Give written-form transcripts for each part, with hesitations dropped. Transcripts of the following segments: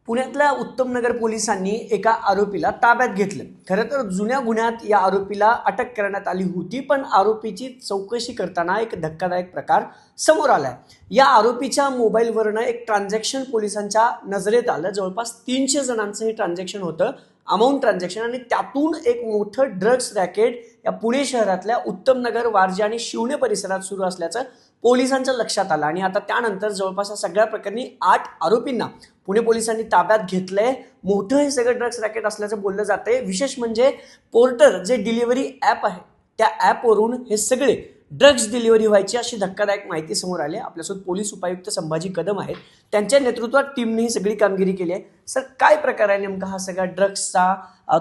पुण्यातल्या उत्तमनगर पोलिसांनी एका आरोपीला ताब्यात घेतलं। खरं तर जुन्या गुन्ह्यात या आरोपीला अटक करण्यात आली होती, पण आरोपीची चौकशी करताना एक धक्कादायक प्रकार समोर आलाय। या आरोपीच्या मोबाईलवरनं एक ट्रान्झॅक्शन पोलिसांच्या नजरेत आलं। जवळपास 300 जणांचं हे ट्रान्झॅक्शन होतं, अमाऊंट ट्रान्झॅक्शन, आणि त्यातून एक मोठं ड्रग्स रॅकेट या पुणे शहरातल्या उत्तमनगर, वारजे आणि शिवणे परिसरात सुरू असल्याचं पोलिसांच्या लक्षात आलं। आणि आता त्यानंतर जवळपास या सगळ्या प्रकरणी 8 आरोपींना पुणे पोलिसांनी ताब्यात घेतलंय। मोठं हे सगळं ड्रग्स रॅकेट असल्याचं बोललं जातंय। विशेष म्हणजे पोर्टर जे डिलिव्हरी ॲप आहे, त्या ॲपवरून हे सगळे ड्रग्स डिलिव्हरी व्हायची अशी धक्कादायक माहिती समोर आली। आपल्यासोबत पोलीस उपायुक्त संभाजी कदम आहेत, त्यांच्या नेतृत्वात टीमने ही सगळी कामगिरी केली आहे। सर, काय प्रकार आहे नेमका हा सगळा ड्रग्सचा?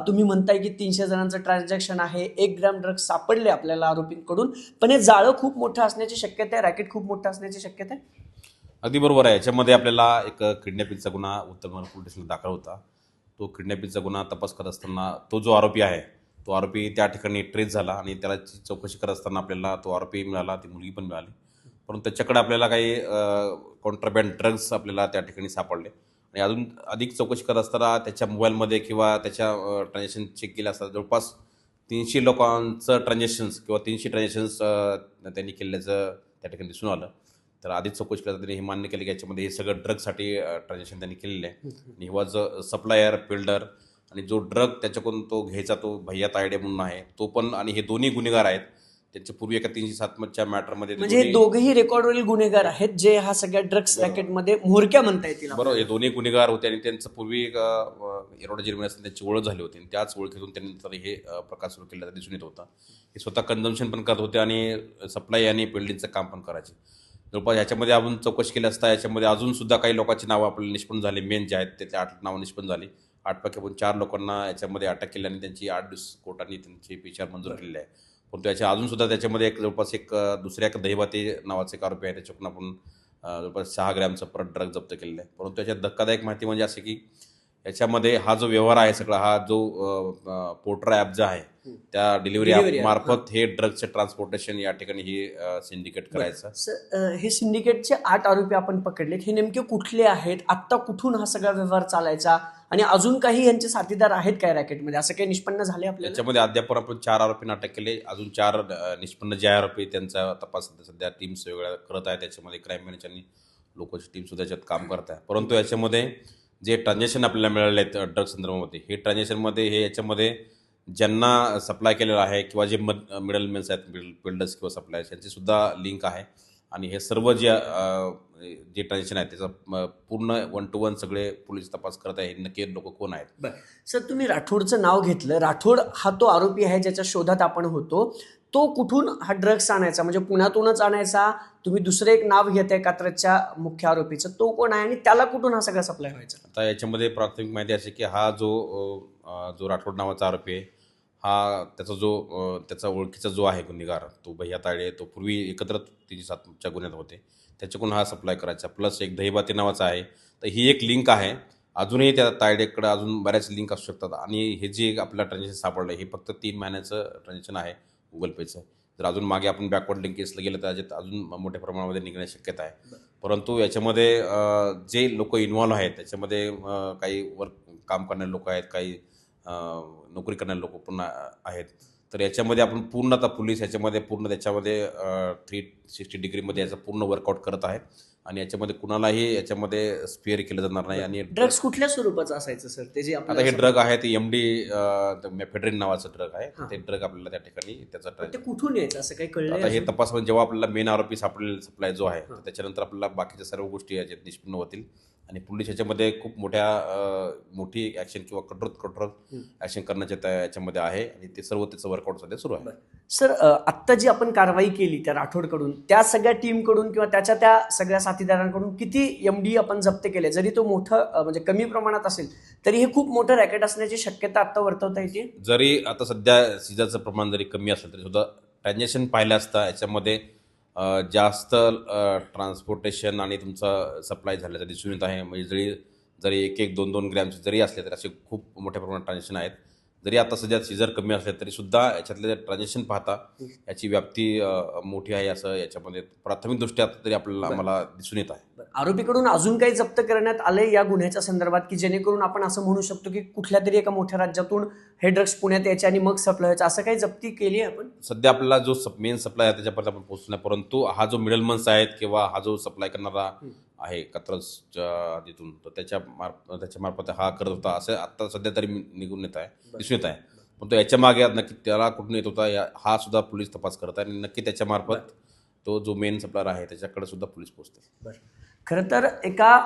तुम्ही म्हणताय की 300 जणांचं ट्रान्झॅक्शन आहे, 1 ग्रॅम ड्रग्स सापडले आपल्याला आरोपींकडून, पण हे जाळं खूप मोठं असण्याची शक्यता आहे, रॅकेट खूप मोठं असण्याची शक्यता आहे। अगदी बरोबर आहे। याच्यामध्ये आपल्याला एक किडनॅपिंगचा गुन्हा उत्तमनगर पोलीस स्टेशनला दाखल होता। तो किडनॅपिंगचा गुन्हा तपास करत असताना तो जो आरोपी आहे, तो आरोपी त्या ठिकाणी ट्रेस झाला आणि त्याला चौकशी करत असताना आपल्याला तो आरोपी मिळाला, ती मुलगी पण मिळाली। परंतु त्याच्याकडे आपल्याला काही कॉन्ट्राबँड ड्रग्स आपल्याला त्या ठिकाणी सापडले आणि अजून अधिक चौकशी करत असताना त्याच्या मोबाईलमध्ये किंवा त्याच्या ट्रान्झॅक्शन चेक केले असता जवळपास 300 लोकांचं ट्रान्झॅक्शन्स किंवा 300 ट्रान्झॅक्शन्स त्यांनी केल्याचं त्या ठिकाणी दिसून आलं। तर आधीच चौकशी करता त्यांनी हे मान्य केलं की याच्यामध्ये हे सगळं ड्रगसाठी ट्रान्झॅक्शन त्यांनी केलेलं आहे आणि ही वॉज सप्लायर, बिल्डर, आणि जो ड्रग त्याच्याकडून तो घ्यायचा तो भैया तायडे म्हणून आहे तो पण, आणि हे दोन्ही गुन्हेगार आहेत। त्यांच्या पूर्वी एका 307च्या मॅटरमध्ये म्हणजे हे दोघेही रेकॉर्डवरील गुन्हेगार आहेत, जे हा सगळ्या ड्रग्स रॅकेटमध्ये म्होरक्या म्हणता येतील। बरोबर, हे दोन्ही गुन्हेगार होते आणि त्यांचं पूर्वी एरोडा जेलमध्ये असताना त्यांची ओळख झाली होती आणि त्याच ओळखीतून त्यांनी हे प्रकार सुरू केल्याचं दिसून येत होता। हे स्वतः कन्झम्पशन पण करत होते आणि सप्लाय आणि बिल्डिंगचं काम पण करायचे। जवळपास याच्यामध्ये आपण चौकशी केली असता याच्यामध्ये अजून सुद्धा काही लोकांची नावं आपल्याला निष्पन्न झाली। मेन जे आहेत त्यातले 8 नावं निष्पन्न झाली। 8 पैकी आपण 4 लोकांना याच्यामध्ये अटक केली आणि त्यांची 8 दिवस कोर्टाने त्यांची PCR मंजूर केलेली आहे। परंतु याच्या अजून सुद्धा त्याच्यामध्ये जवळपास दुसऱ्या एक दहिबाते नावाचे एक आरोपी आहे, त्याच्याकडून आपण जवळपास 6 ग्रॅमचा परत ड्रग जप्त केलेला आहे। परंतु याच्यात धक्कादायक माहिती म्हणजे असे की याच्यामध्ये हा जो व्यवहार आहे सगळा, हा जो पोर्टर ॲप जो आहे त्या डिलिव्हरी ॲप मार्फत हे ड्रग्सचे ट्रान्सपोर्टेशन या ठिकाणी ही सिंडिकेट करायचं। हे सिंडिकेटचे 8 आरोपी आपण पकडलेत, हे नेमके कुठले आहेत? आत्ता कुठून हा सगळा व्यवहार चालायचा आणि अजून काही यांचे साथीदार आहेत काय रॅकेटमध्ये, असं काही निष्पन्न झाले आपल्याला? याच्यामध्ये अद्याप आपण 4 आरोपींना अटक केले। अजून 4 निष्पन्न जे आरोपी त्यांचा तपास सध्या टीम्स वेगळ्या करत आहे। त्याच्यामध्ये क्राईम ब्रँच आणि लोकलची टीम सुद्धा याच्यात काम करत आहे। परंतु याच्यामध्ये जे ट्रान्झॅक्शन आपल्याला मिळाले आहेत ड्रग संदर्भामध्ये, हे ट्रान्झॅक्शनमध्ये हे याच्यामध्ये ज्यांना सप्लाय केलेलं आहे किंवा जे मिडलमॅन्स आहेत, बिल्डर्स किंवा सप्लायर्स, यांची सुद्धा लिंक आहे आणि हे सर्व जे ट्रान्झॅक्शन आहे त्याचा पूर्ण 1 to 1 सगळे पोलीस तपास करत आहे, नक्की लोक कोण आहेत। बरं सर, तुम्ही राठोडचं नाव घेतलं। राठोड हा तो आरोपी आहे ज्याच्या शोधात आपण होतो। तो कुठून हा ड्रग्स आणायचा, म्हणजे पुण्यातूनच आणायचा? तुम्ही दुसरे एक नाव घेताय कात्रजच्या मुख्य आरोपीचं, तो कोण आहे आणि त्याला कुठून हा सगळा सप्लाय व्हायचा? आता याच्यामध्ये प्राथमिक माहिती अशी की हा जो राठोड नावाचा आरोपी आहे, हा त्याचा ओळखीचा जो आहे गुन्हेगार, तो भैया तायडे, तो पूर्वी एकत्र 307च्या गुन्ह्यात होते, त्याच्याकडून हा सप्लाय करायचा। प्लस एक दहिबाते नावाचा आहे, तर ही एक लिंक आहे। अजूनही त्या तायडेकडे अजून बऱ्याच लिंक असू शकतात आणि हे जे आपल्याला ट्रान्झॅक्शन सापडलं हे फक्त 3 महिन्याचं ट्रान्झॅक्शन आहे गुगल पेचं। जर अजून मागे आपण बॅकवर्ड लिंकेजला गेलं तर याच्यात अजून मोठ्या प्रमाणामध्ये निघण्याची शक्यता आहे। परंतु याच्यामध्ये जे लोक इन्व्हॉल्व आहेत त्याच्यामध्ये काही काम करणारे लोक आहेत, काही नोकरी करणारे लोक पण आहेत। तर याच्यामध्ये आपण पूर्ण आता पोलीस याच्यामध्ये पूर्ण त्याच्यामध्ये 360 डिग्रीमध्ये याचा पूर्ण वर्कआउट करत आहे आणि याच्यामध्ये कुणालाही याच्यामध्ये स्पेअर केलं जाणार नाही। आणि ड्रग्स कुठल्या स्वरूपाचं असायचं सर? ते जे आता हे ड्रग आहे ते MD मेफेड्रिन नावाचं ड्रग आहे, ते ड्रग आपल्याला त्या ठिकाणी त्याचा ते कुठून यायचं असं काही कळलं? आता हे तपास जेव्हा आपल्याला मेन आरोपी सापडलेला सप्लाय जो आहे त्याच्यानंतर आपल्याला बाकीच्या सर्व गोष्टी याच्यात निष्पन्न होतील आणि पोलीस याच्यामध्ये खूप मोठी ॲक्शन किंवा कठोर ॲक्शन करण्याच्या याच्यामध्ये आहे आणि ते सर्व त्याचं वर्कआउट सध्या सुरू आहे। सर, आत्ता जी आपण कारवाई केली त्या राठोडकडून, त्या सगळ्या टीमकडून किंवा त्याच्या त्या सगळ्या साथीदारांकडून किती MD आपण जप्त केले? जरी तो मोठं म्हणजे कमी प्रमाणात असेल तरी हे खूप मोठं रॅकेट असण्याची शक्यता आता वर्तवता येते। जरी आता सध्या सीजाचं प्रमाण जरी कमी असेल तरी सुद्धा ट्रान्झॅक्शन पाहिलं असता याच्यामध्ये जास्त ट्रान्सपोर्टेशन आणि तुमचा सप्लाय झाल्याचं दिसून येत आहे। म्हणजे जरी 1-2 ग्रॅमचे जरी असले तरी असे खूप मोठ्या प्रमाणात ट्रान्झॅक्शन आहेत जरी आता सध्या सीझर कमी असले तरी सुद्धा याच्यातले ट्रान्झॅक्शन पाहता याची व्याप्ती मोठी आहे असं याच्यामध्ये प्राथमिकदृष्ट्या तरी आपल्याला मला दिसून येत आहे. आरोपीकडून अजून काही जप्त करण्यात आले या गुन्ह्याच्या संदर्भात की जेणेकरून आपण असं म्हणू शकतो की कुठल्या तरी एका मोठ्या राज्यातून हे ड्रग्स पुण्यात यायचे आणि मग सप्लाय व्हायचं, असं काही जप्ती केली आहे आपण? सध्या आपल्याला जो मेन सप्लाय आहे त्याच्यापर्यंत आपण पोहोचलो नाही, परंतु हा जो मिडलमन्स आहेत किंवा हा जो सप्लाय करणारा आहे कत्रजच्या तिथून तर त्याच्या मार्फत हा करत होता असं आता सध्या तरी दिसून येत आहे. पण तो याच्या मागे नक्की त्याला कुठून येत होता हा सुद्धा पोलीस तपास करत आहे आणि नक्की त्याच्या मार्फत तो जो मेन सप्लायर आहे त्याच्याकडे सुद्धा पोलीस पोहोचतात. खरं तर एका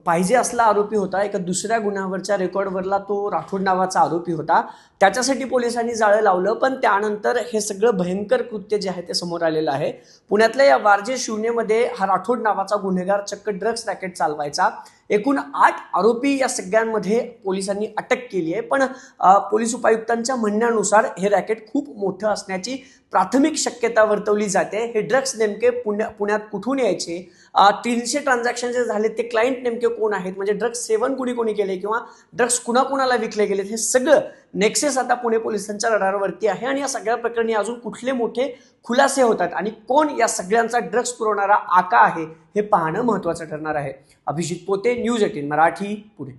पाहिजे असला आरोपी होता, एका दुसऱ्या गुन्ह्यावरच्या रेकॉर्डवरला तो राठोड नावाचा आरोपी होता. त्याच्यासाठी पोलिसांनी जाळं लावलं, पण त्यानंतर हे सगळं भयंकर कृत्य जे आहे ते समोर आलेलं आहे. पुण्यातल्या या वारजे शिवनेमध्ये हा राठोड नावाचा गुन्हेगार चक्क ड्रग्स रॅकेट चालवायचा. एकूण 8 आरोपी या सगळ्यांमध्ये पोलिसांनी अटक केली आहे. पण पोलीस उपायुक्तांच्या म्हणण्यानुसार हे रॅकेट खूप मोठं असण्याची प्राथमिक शक्यता वर्तवली जाते. हे ड्रग्स नेमके पुण्यात कुठून यायचे, 300 ट्रान्झॅक्शन जे झाले ते क्लायंट नेमके कोण आहेत, म्हणजे ड्रग्स सेवन कोणी केले किंवा ड्रग्स कुणाकुणाला विकले गेले, हे सगळं नेक्सेस आता पुणे पोलिसांच्या रडारवरती आहे. आणि या सगळ्या प्रकरणी अजून कुठले मोठे खुलासे होतात आणि कोण या सगळ्यांचा ड्रग्स पुरवणारा आका आहे हे पाहणं महत्त्वाचं ठरणार आहे. अभिजित पोते, न्यूज 18 मराठी, पुणे.